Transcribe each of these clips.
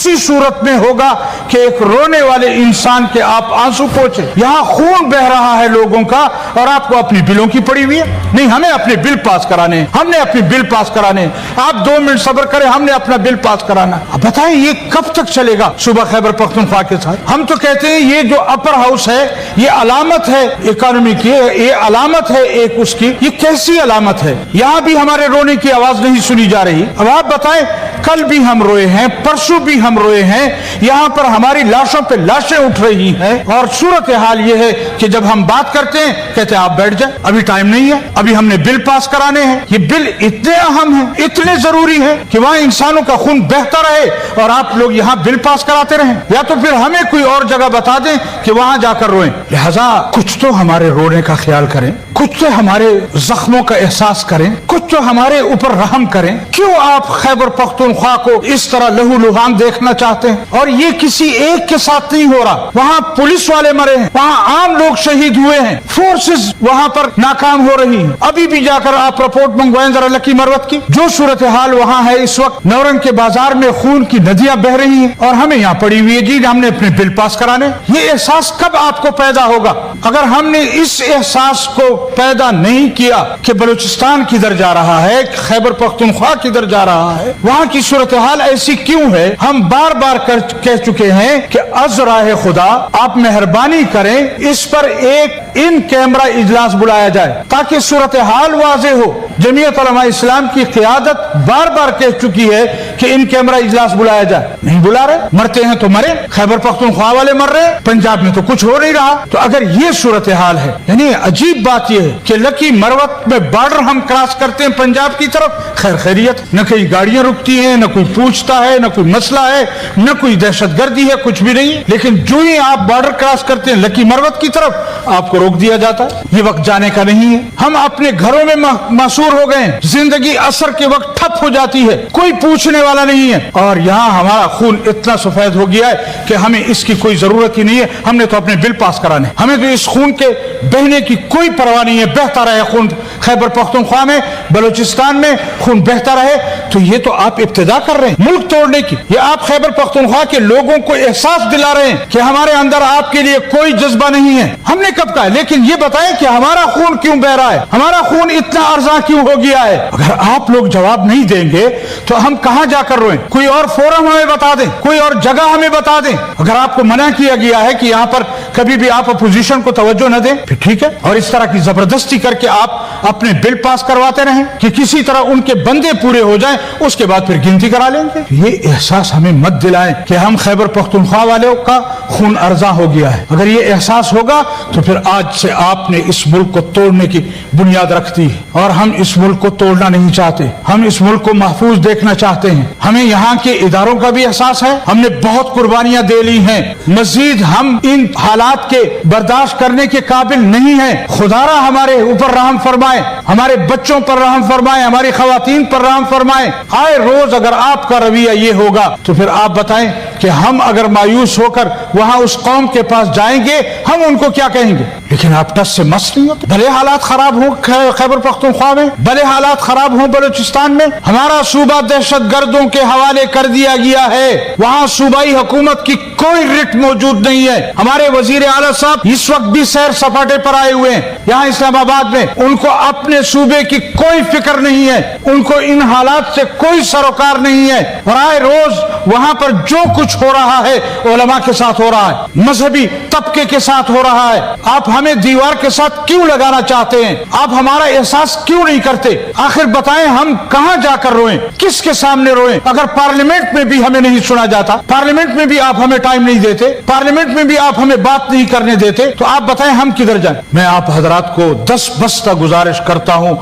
इसी सूरत में होगा कि एक रोने वाले इंसान के आप आंसू पोंछे। यहाँ खून बह रहा है लोगों का और आपको अपनी बिलों की पड़ी हुई है। नहीं, हमें अपने बिल पास कराने, हमने अपने बिल पास कराने। आप 2 मिनट सब्र करें, हमने अपना बिल पास कराना। अब बताएं ये कब तक चलेगा सूबा खैबर पख्तूनख्वा के साथ? हम तो कहते हैं ये जो अपर हाउस है ये अलामत है इकोनॉमी की, ये अलामत है एक उसकी। ये कैसी अलामत है? यहाँ भी हमारे रोने की आवाज नहीं सुनी जा रही। अब आप बताएं, कल भी हम रोए हैं, परसों भी हम रोए हैं, यहाँ पर हमारी लाशों पे लाशें उठ रही हैं। और सूरत हाल ये है कि जब हम बात करते हैं कहते हैं आप बैठ जाए, अभी टाइम नहीं है, अभी हमने बिल पास कराने हैं। ये बिल इतने अहम हैं, इतने जरूरी हैं कि वहाँ इंसानों का खून बहता रहे और आप लोग यहाँ बिल पास कराते रहें, या तो फिर हमें कोई और जगह बता दें कि वहां जाकर रोएं। लिहाजा कुछ तो हमारे रोने का ख्याल करें, कुछ तो हमारे जख्मों का एहसास करें, कुछ तो हमारे ऊपर रहम करें। क्यों आप खैबर पख्तूनख्वा को इस तरह लहूलुहान देखना चाहते हैं? और ये किसी एक के साथ नहीं हो रहा। वहाँ पुलिस वाले मरे हैं, वहाँ आम लोग शहीद हुए हैं, फोर्सेस वहाँ पर नाकाम हो रही हैं। अभी भी जाकर आप रिपोर्ट मंगवाएं जरा लकी मरवत की। जो सूरत हाल वहाँ है इस वक्त, नौरंग के बाजार में खून की नदियां बह रही हैं और हमें यहाँ पड़ी हुई है जी हमने अपने बिल पास कराने। ये एहसास कब आपको पैदा होगा? अगर हमने इस एहसास को पैदा नहीं किया कि बलूचिस्तान किधर जा रहा है, खैबर पख्तूनख्वा किधर जा रहा है, वहाँ की सूरत हाल ऐसी क्यों है, हम बार बार कह चुके हैं कि अज़राए खुदा आप मेहरबानी करें, इस पर एक इन कैमरा इजलास बुलाया जाए ताकि सूरत हाल वाज़े हो। जमीयत उलमा इस्लाम की क़ियादत बार बार कह चुकी है कि इन कैमरा इजलास बुलाया जाए, नहीं बुला रहे। मरते हैं तो मरे, खैबर पख्तूनख्वा वाले मर रहे, पंजाब में तो कुछ हो नहीं रहा। तो अगर ये सूरत हाल है, यानी अजीब बात यह है कि लकी मरवत में बॉर्डर हम क्रॉस करते हैं पंजाब की तरफ, खैर खैरियत, न कई गाड़ियां रुकती हैं, न कोई पूछता है, न कोई मसला है, न कोई दहशतगर्दी है, कुछ भी नहीं। लेकिन जो ही आप बॉर्डर क्रॉस करते हैं लकी मरवत की तरफ, आपको रोक दिया जाता है। ये वक्त जाने का नहीं है। हम अपने घरों में मासूर हो गए, जिंदगी असर के वक्त ठप हो जाती है, कोई पूछने वाला नहीं है। और यहाँ हमारा खून इतना सफेद हो गया है कि हमें इसकी कोई जरूरत ही नहीं है। हमने तो अपने बिल पास कराने, हमें तो इस खून के बहने की कोई परवाह नहीं है। बहता रहे खून खैबर पख्तूनख्वा में, बलूचिस्तान में खून बहता रहे। तो ये तो आप इब्तिदा कर रहे हैं मुल्क तोड़ने की। ये आप खैबर पख्तूनख्वा के लोगों को एहसास दिला रहे हैं कि हमारे अंदर आपके लिए कोई जज्बा नहीं है। हमने कब कहा? लेकिन ये बताएं कि हमारा खून क्यों बह रहा है, हमारा खून इतना अर्जा क्यों हो गया है? अगर आप लोग जवाब नहीं देंगे तो हम कहां जाकर रोएं? कोई और फोरम हमें बता दें, कोई और जगह हमें बता दें। अगर आपको मना किया गया है कि यहाँ पर कभी भी आप अपोजिशन को तवज्जो न दें, फिर ठीक है। और इस तरह की जबरदस्ती करके आप अपने बिल पास करवाते रहें कि किसी तरह उनके बंदे पूरे हो जाएं, उसके बाद फिर गिनती करा लेंगे। ये एहसास हमें मत दिलाएं कि हम खैबर पख्तूनख्वा वालों का खून अर्जा हो गया है। अगर ये एहसास होगा तो फिर आज से आपने इस मुल्क को तोड़ने की बुनियाद रख दी है। और हम इस मुल्क को तोड़ना नहीं चाहते, हम इस मुल्क को महफूज देखना चाहते हैं। हमें यहाँ के इदारों का भी एहसास है, हमने बहुत कुर्बानियां दे ली हैं। मजीद हम इन हालात के बर्दाश्त करने के काबिल नहीं है। खुदारा हमारे ऊपर रहम फरमाए, हमारे बच्चों पर रहम फरमाए, हमारी खवातीन पर रहम फरमाए। आए रोज अगर आपका रवैया ये होगा तो फिर आप बताएं कि हम अगर मायूस होकर वहां उस कौम के पास जाएंगे, हम उनको क्या कहेंगे? लेकिन आप टस से मस नहीं होते। भले हालात खराब हो खैबर पख्तूनख्वा में, भले हालात खराब हो बलूचिस्तान में, हमारा सूबा दहशत गर्दों के हवाले कर दिया गया है। वहाँ सूबाई हुकूमत की कोई रिट मौजूद नहीं है। हमारे वजीर आला साहब इस वक्त भी सैर सपाटे पर आए हुए हैं यहाँ इस्लामाबाद में। उनको अपने सूबे की कोई फिक्र नहीं है, उनको इन हालात से कोई सरोकार नहीं है। और आए रोज वहाँ पर जो कुछ हो रहा है उलमा के साथ हो रहा है, मजहबी तबके के साथ हो रहा है। आप हमें दीवार के साथ क्यों लगाना चाहते हैं? आप हमारा एहसास क्यों नहीं करते? आखिर बताएं हम कहां जाकर रोएं, किसके सामने रोएं? अगर पार्लियामेंट में भी हमें नहीं सुना जाता, पार्लियामेंट में भी आप हमें टाइम नहीं देते, पार्लियामेंट में भी आप हमें बात नहीं करने देते, तो आप बताएं हम किधर जाएं? मैं आप हजरात को 10 बस्ता गुजारिश करता हूं,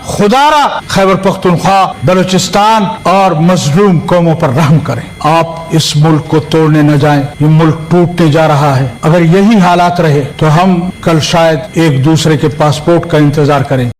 खुदारा खैबर पख्तूनख्वा, बलूचिस्तान और मजलूम कौमों पर रहम करें। आप इस मुल्क को तोड़ने न जाएं, ये मुल्क टूटने जा रहा है। अगर यही हालात रहे तो हम कल शायद एक दूसरे के पासपोर्ट का इंतजार करें।